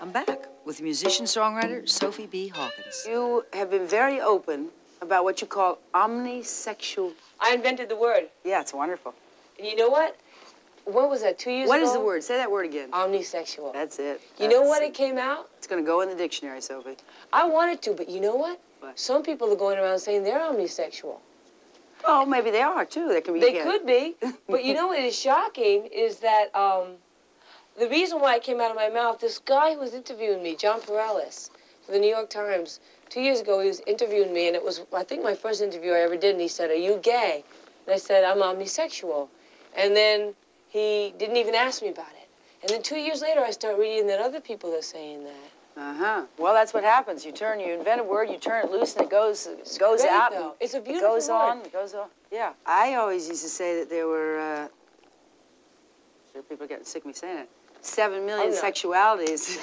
I'm back with musician-songwriter Sophie B. Hawkins. You have been very open about what you call omnisexual. I invented the word. Yeah, it's wonderful. And you know what? What was that, 2 years ago? What is the word? Say that word again. Omnisexual. That's it. You know what it came out? It's going to go in the dictionary, Sophie. I wanted to, but you know what? What? Some people are going around saying they're omnisexual. Oh, maybe they are, too. They can be. They could be. But you know what is shocking is that the reason why it came out of my mouth, this guy who was interviewing me, John Perales, for the New York Times, 2 years ago, he was interviewing me, and it was, I think, my first interview I ever did, and he said, "Are you gay?" And I said, "I'm omnisexual." And then he didn't even ask me about it. And then 2 years later, I start reading that other people are saying that. Uh-huh. Well, that's what happens. You invent a word, you turn it loose, and it goes Great, out. Though. It's a beautiful word. It goes on. Yeah. I always used to say that there were, sure people are getting sick of me saying it, 7 million sexualities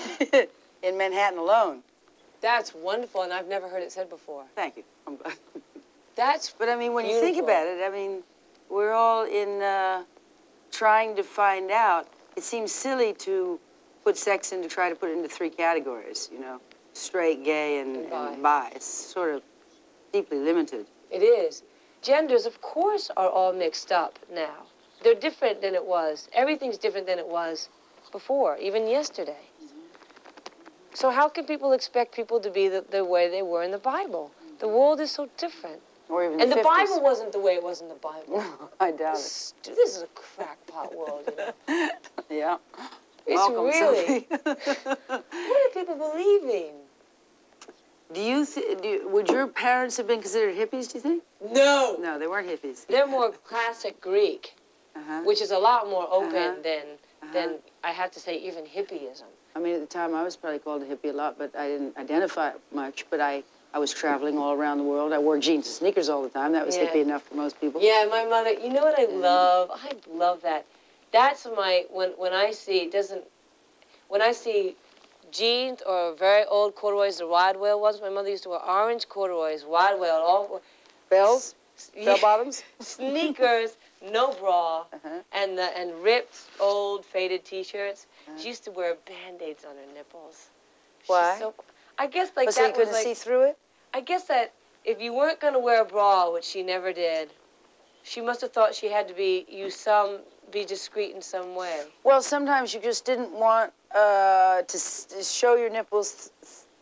in Manhattan alone. That's wonderful, and I've never heard it said before. Thank you. I'm glad. But I mean, when beautiful. you think about it, I mean, we're all in trying to find out. It seems silly to put sex in to try to put it into 3 categories, you know, straight, gay, and bi. It's sort of deeply limited. It is. Genders, of course, are all mixed up now. They're different than it was. Everything's different than it was before, even yesterday. So how can people expect people to be the way they were in the Bible? The world is so different. Or even and the 50s. Bible wasn't the way it was in the Bible. I doubt it. This is a crackpot world, you know. Yeah. It's Welcome, really. Sophie. What are people believing? Would your parents have been considered hippies, do you think? No. No, they weren't hippies. They're more classic Greek, which is a lot more open than I have to say even hippieism. I mean, at the time, I was probably called a hippie a lot, but I didn't identify much. But I was traveling all around the world. I wore jeans and sneakers all the time. That was hippie enough for most people. Yeah, my mother, you know what I love? I love that. That's my, when I see jeans or very old corduroys, the Rodwell ones, my mother used to wear orange corduroys, Rodwell, all. Bells? Bell bottoms? Sneakers, no bra, and ripped old faded T-shirts. She used to wear Band-Aids on her nipples. Why? I guess like so you couldn't see through it? I guess that if you weren't going to wear a bra, which she never did, she must have thought she had to be discreet in some way. Well, sometimes you just didn't want to show your nipples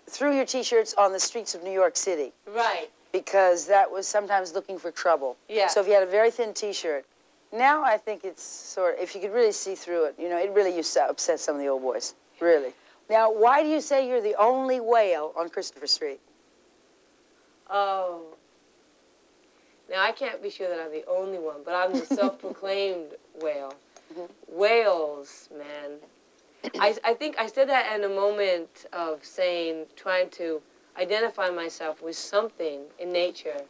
through your T-shirts on the streets of New York City. Right. Because that was sometimes looking for trouble. Yeah. So if you had a very thin T-shirt, now I think it's sort of, if you could really see through it, you know, it really used to upset some of the old boys. Really. Now, why do you say you're the only whale on Christopher Street? Oh. Now, I can't be sure that I'm the only one, but I'm the self-proclaimed whale. Whales, man. I think I said that in a moment of trying to identify myself with something in nature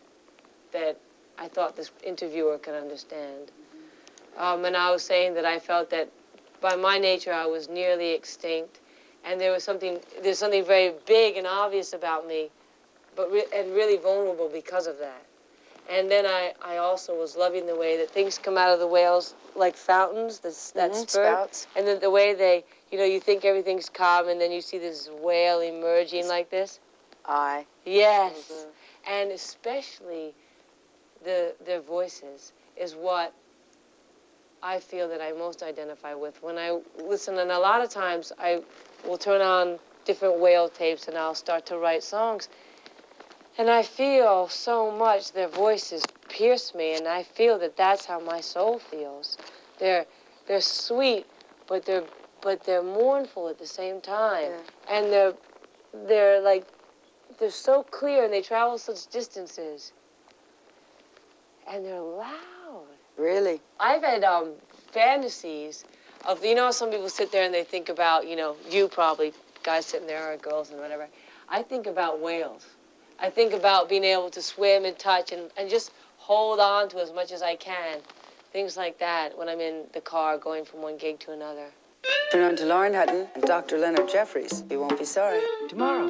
that I thought this interviewer could understand. And I was saying that I felt that by my nature I was nearly extinct, and there's something very big and obvious about me, and really vulnerable because of that. And then I also was loving the way that things come out of the whales like fountains, that spurt. Spouts. And then the way they, you think everything's calm, and then you see this whale emerging like this. Yes. And especially their voices is what I feel that I most identify with. When I listen, and a lot of times I will turn on different whale tapes and I'll start to write songs. And I feel so much their voices pierce me, and I feel that that's how my soul feels. They're sweet, but they're mournful at the same time. Yeah. And they're so clear, and they travel such distances. And they're loud. Really? I've had fantasies of, some people sit there and they think about, you probably, guys sitting there or girls and whatever. I think about whales. I think about being able to swim and touch and just hold on to as much as I can. Things like that when I'm in the car going from one gig to another. Turn on to Lauren Hutton and Dr. Leonard Jeffries. You won't be sorry. Tomorrow.